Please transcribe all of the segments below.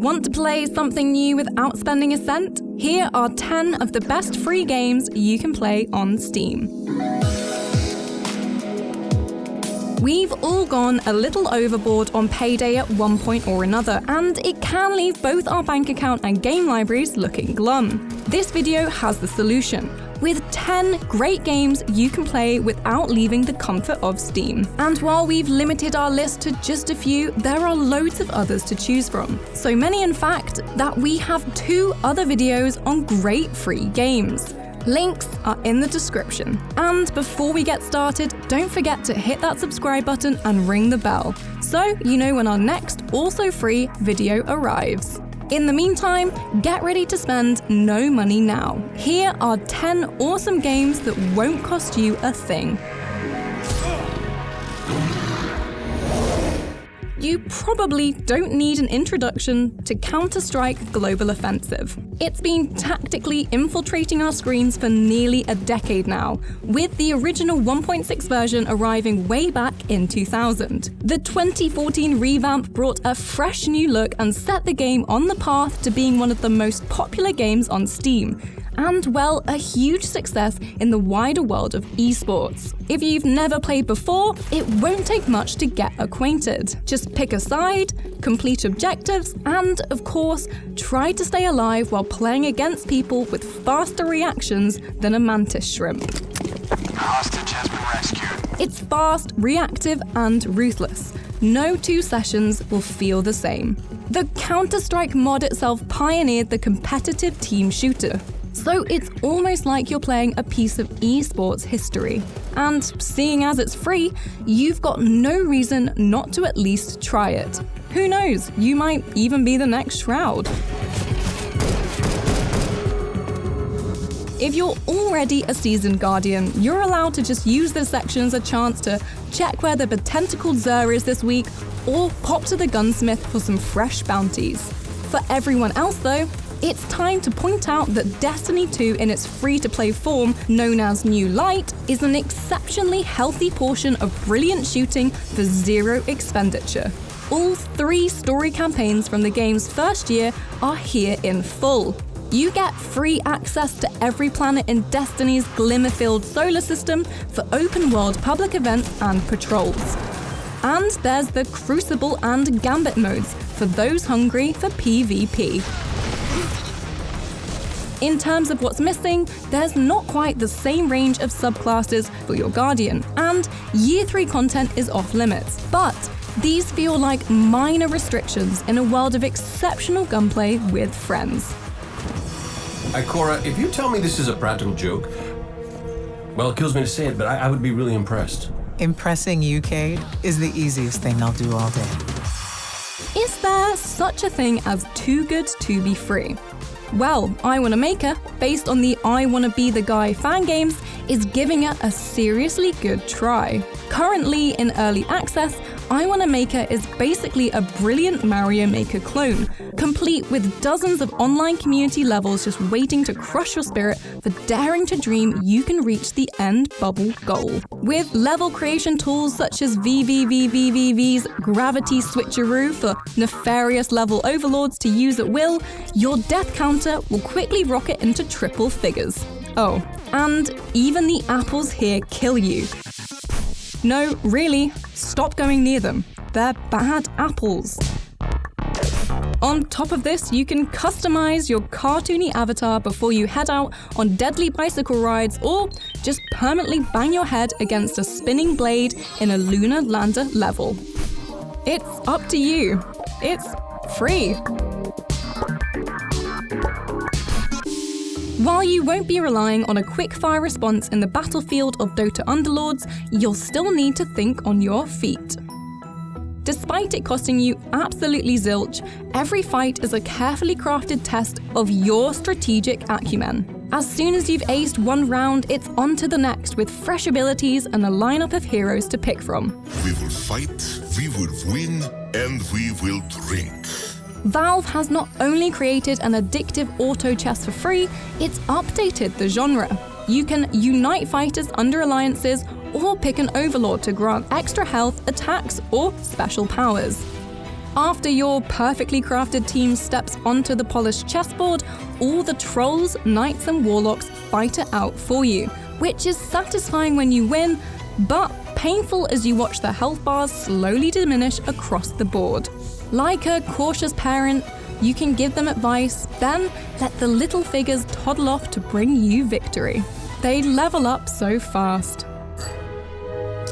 Want to play something new without spending a cent? Here are 10 of the best free games you can play on Steam. We've all gone a little overboard on payday at one point or another, and it can leave both our bank account and game libraries looking glum. This video has the solution, with 10 great games you can play without leaving the comfort of Steam. And while we've limited our list to just a few, there are loads of others to choose from. So many, in fact, that we have 2 other videos on great free games. Links are in the description. And before we get started, don't forget to hit that subscribe button and ring the bell, so you know when our next also free video arrives. In the meantime, get ready to spend no money now. Here are 10 awesome games that won't cost you a thing. You probably don't need an introduction to Counter-Strike Global Offensive. It's been tactically infiltrating our screens for nearly a decade now, with the original 1.6 version arriving way back in 2000. The 2014 revamp brought a fresh new look and set the game on the path to being one of the most popular games on Steam, and, well, a huge success in the wider world of esports. If you've never played before, it won't take much to get acquainted. Just pick a side, complete objectives, and, of course, try to stay alive while playing against people with faster reactions than a mantis shrimp. Hostage has been rescued. It's fast, reactive, and ruthless. No 2 sessions will feel the same. The Counter-Strike mod itself pioneered the competitive team shooter. So it's almost like you're playing a piece of esports history. And seeing as it's free, you've got no reason not to at least try it. Who knows, you might even be the next Shroud. If you're already a seasoned Guardian, you're allowed to just use this section as a chance to check where the tentacled Xur is this week, or pop to the gunsmith for some fresh bounties. For everyone else though, it's time to point out that Destiny 2 in its free-to-play form, known as New Light, is an exceptionally healthy portion of brilliant shooting for zero expenditure. All 3 story campaigns from the game's first year are here in full. You get free access to every planet in Destiny's glimmer-filled solar system for open-world public events and patrols. And there's the Crucible and Gambit modes for those hungry for PvP. In terms of what's missing, there's not quite the same range of subclasses for your Guardian, and Year 3 content is off limits. But these feel like minor restrictions in a world of exceptional gunplay with friends. Cora, if you tell me this is a practical joke, well, it kills me to say it, but I would be really impressed. Impressing you, Cade, is the easiest thing I'll do all day. Is there such a thing as too good to be free? Well, I Wanna Maker, based on the I Wanna Be the Guy fan games, is giving it a seriously good try. Currently in early access, I Wanna Maker is basically a brilliant Mario Maker clone, complete with dozens of online community levels just waiting to crush your spirit for daring to dream you can reach the end bubble goal. With level creation tools such as VVVVVV's Gravity Switcheroo for nefarious level overlords to use at will, your death counter will quickly rocket into triple figures. Oh, and even the apples here kill you. No, really, stop going near them. They're bad apples. On top of this, you can customize your cartoony avatar before you head out on deadly bicycle rides or just permanently bang your head against a spinning blade in a lunar lander level. It's up to you. It's free. While you won't be relying on a quick-fire response in the Battlefield of Dota Underlords, you'll still need to think on your feet. Despite it costing you absolutely zilch, every fight is a carefully crafted test of your strategic acumen. As soon as you've aced one round, it's on to the next with fresh abilities and a lineup of heroes to pick from. We will fight, we will win, and we will drink. Valve has not only created an addictive auto chess for free, it's updated the genre. You can unite fighters under alliances or pick an overlord to grant extra health, attacks, or special powers. After your perfectly crafted team steps onto the polished chessboard, all the trolls, knights and warlocks fight it out for you, which is satisfying when you win, but painful as you watch the health bars slowly diminish across the board. Like a cautious parent, you can give them advice, then let the little figures toddle off to bring you victory. They level up so fast.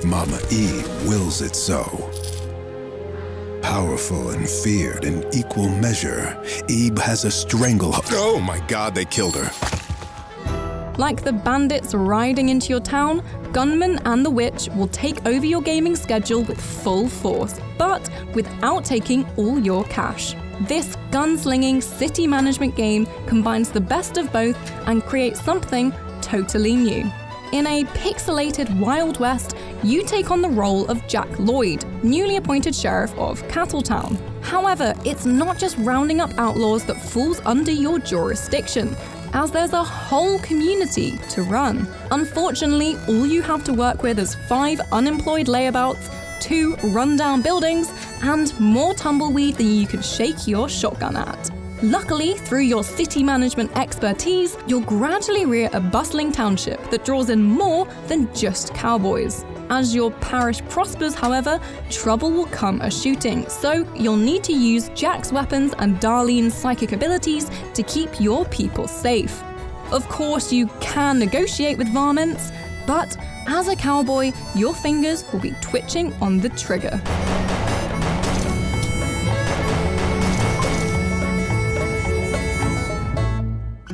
Mama E wills it so. Powerful and feared in equal measure, Ebe has a stranglehold. Oh my God, they killed her. Like the bandits riding into your town, Gunman and the Witch will take over your gaming schedule with full force, but without taking all your cash. This gunslinging city management game combines the best of both and creates something totally new. In a pixelated Wild West, you take on the role of Jack Lloyd, newly appointed sheriff of Cattletown. However, it's not just rounding up outlaws that falls under your jurisdiction, as there's a whole community to run. Unfortunately, all you have to work with is 5 unemployed layabouts, 2 rundown buildings, and more tumbleweed than you can shake your shotgun at. Luckily, through your city management expertise, you'll gradually rear a bustling township that draws in more than just cowboys. As your parish prospers, however, trouble will come a-shooting, so you'll need to use Jack's weapons and Darlene's psychic abilities to keep your people safe. Of course, you can negotiate with varmints, but as a cowboy, your fingers will be twitching on the trigger.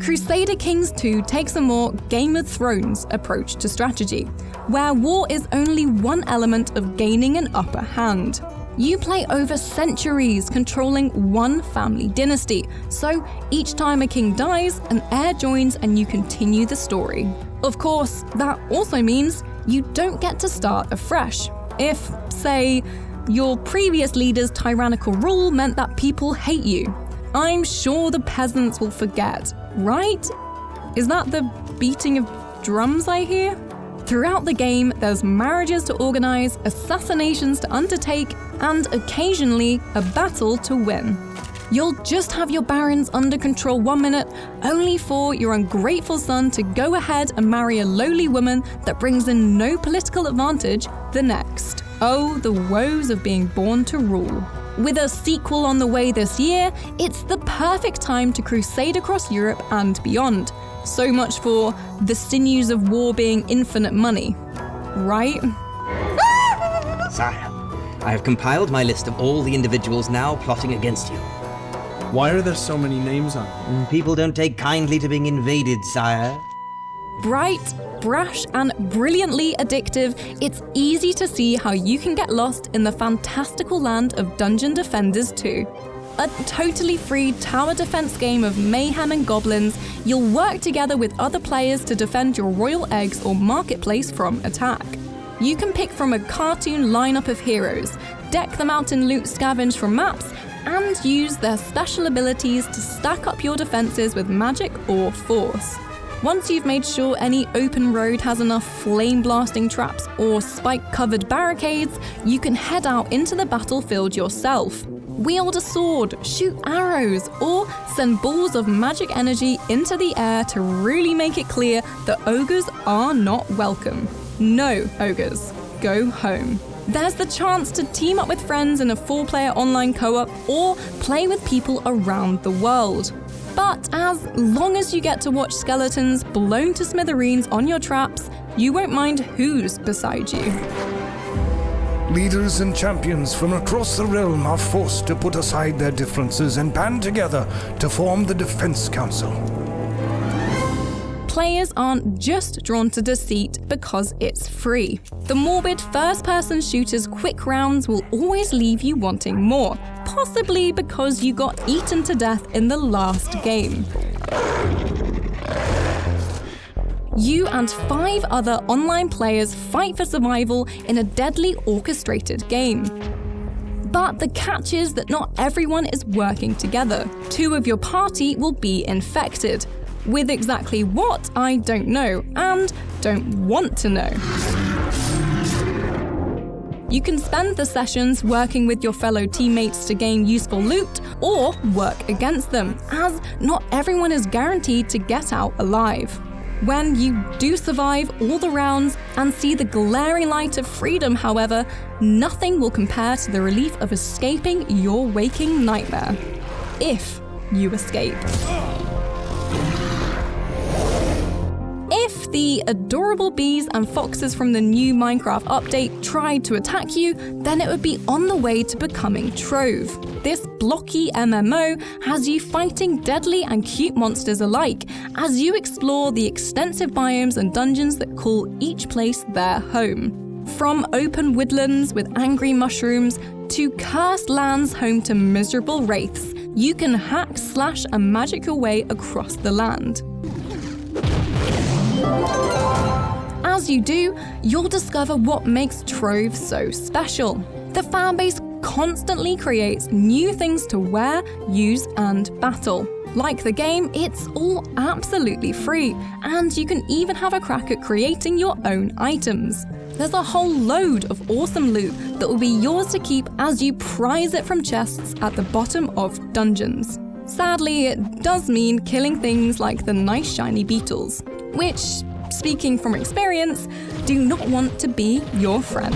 Crusader Kings 2 takes a more Game of Thrones approach to strategy, where war is only one element of gaining an upper hand. You play over centuries controlling one family dynasty, so each time a king dies, an heir joins and you continue the story. Of course, that also means you don't get to start afresh. If, say, your previous leader's tyrannical rule meant that people hate you, I'm sure the peasants will forget, right? Is that the beating of drums I hear? Throughout the game, there's marriages to organize, assassinations to undertake, and occasionally a battle to win. You'll just have your barons under control 1 minute, only for your ungrateful son to go ahead and marry a lowly woman that brings in no political advantage the next. Oh, the woes of being born to rule. With a sequel on the way this year, it's the perfect time to crusade across Europe and beyond. So much for the sinews of war being infinite money, right? Sire, I have compiled my list of all the individuals now plotting against you. Why are there so many names on it? People don't take kindly to being invaded, sire. Bright, brash, and brilliantly addictive, it's easy to see how you can get lost in the fantastical land of Dungeon Defenders 2. A totally free tower defense game of mayhem and goblins, you'll work together with other players to defend your royal eggs or marketplace from attack. You can pick from a cartoon lineup of heroes, deck them out in loot scavenged from maps, and use their special abilities to stack up your defenses with magic or force. Once you've made sure any open road has enough flame-blasting traps or spike-covered barricades, you can head out into the battlefield yourself. Wield a sword, shoot arrows, or send balls of magic energy into the air to really make it clear that ogres are not welcome. No, ogres, go home. There's the chance to team up with friends in a 4-player online co-op or play with people around the world. But as long as you get to watch skeletons blown to smithereens on your traps, you won't mind who's beside you. Leaders and champions from across the realm are forced to put aside their differences and band together to form the Defense Council. Players aren't just drawn to Deceit because it's free. The morbid first-person shooter's quick rounds will always leave you wanting more, possibly because you got eaten to death in the last game. You and 5 other online players fight for survival in a deadly orchestrated game. But the catch is that not everyone is working together. 2 of your party will be infected. With exactly what, I don't know, and don't want to know. You can spend the sessions working with your fellow teammates to gain useful loot, or work against them, as not everyone is guaranteed to get out alive. When you do survive all the rounds and see the glaring light of freedom, however, nothing will compare to the relief of escaping your waking nightmare. If you escape. If the adorable bees and foxes from the new Minecraft update tried to attack you, then it would be on the way to becoming Trove. This blocky MMO has you fighting deadly and cute monsters alike as you explore the extensive biomes and dungeons that call each place their home. From open woodlands with angry mushrooms to cursed lands home to miserable wraiths, you can hack, slash, and magic your way across the land. As you do, you'll discover what makes Trove so special. The fanbase constantly creates new things to wear, use, and battle. Like the game, it's all absolutely free, and you can even have a crack at creating your own items. There's a whole load of awesome loot that will be yours to keep as you prize it from chests at the bottom of dungeons. Sadly, it does mean killing things like the nice shiny beetles, which, speaking from experience, do not want to be your friend.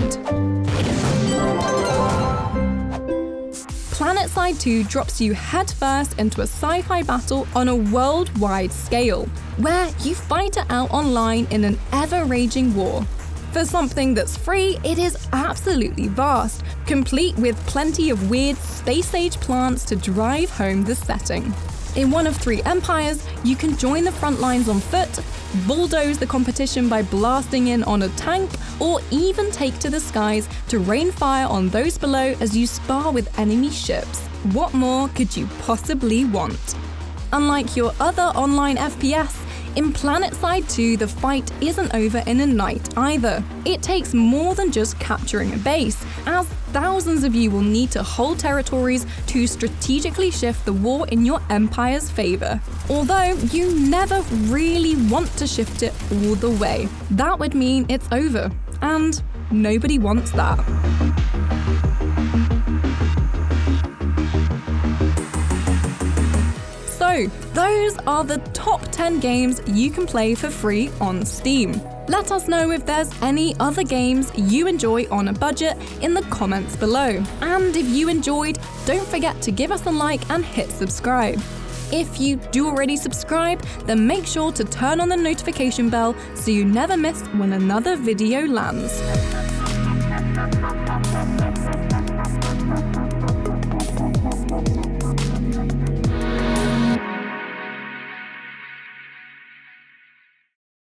Planetside II drops you headfirst into a sci-fi battle on a worldwide scale, where you fight it out online in an ever-raging war. For something that's free, it is absolutely vast, complete with plenty of weird space-age plants to drive home the setting. In one of 3 empires, you can join the front lines on foot, bulldoze the competition by blasting in on a tank, or even take to the skies to rain fire on those below as you spar with enemy ships. What more could you possibly want? Unlike your other online FPS, in Planetside II, the fight isn't over in a night either. It takes more than just capturing a base, as thousands of you will need to hold territories to strategically shift the war in your empire's favor. Although you never really want to shift it all the way. That would mean it's over, and nobody wants that. So, those are the top 10 games you can play for free on Steam. Let us know if there's any other games you enjoy on a budget in the comments below. And if you enjoyed, don't forget to give us a like and hit subscribe. If you do already subscribe, then make sure to turn on the notification bell so you never miss when another video lands.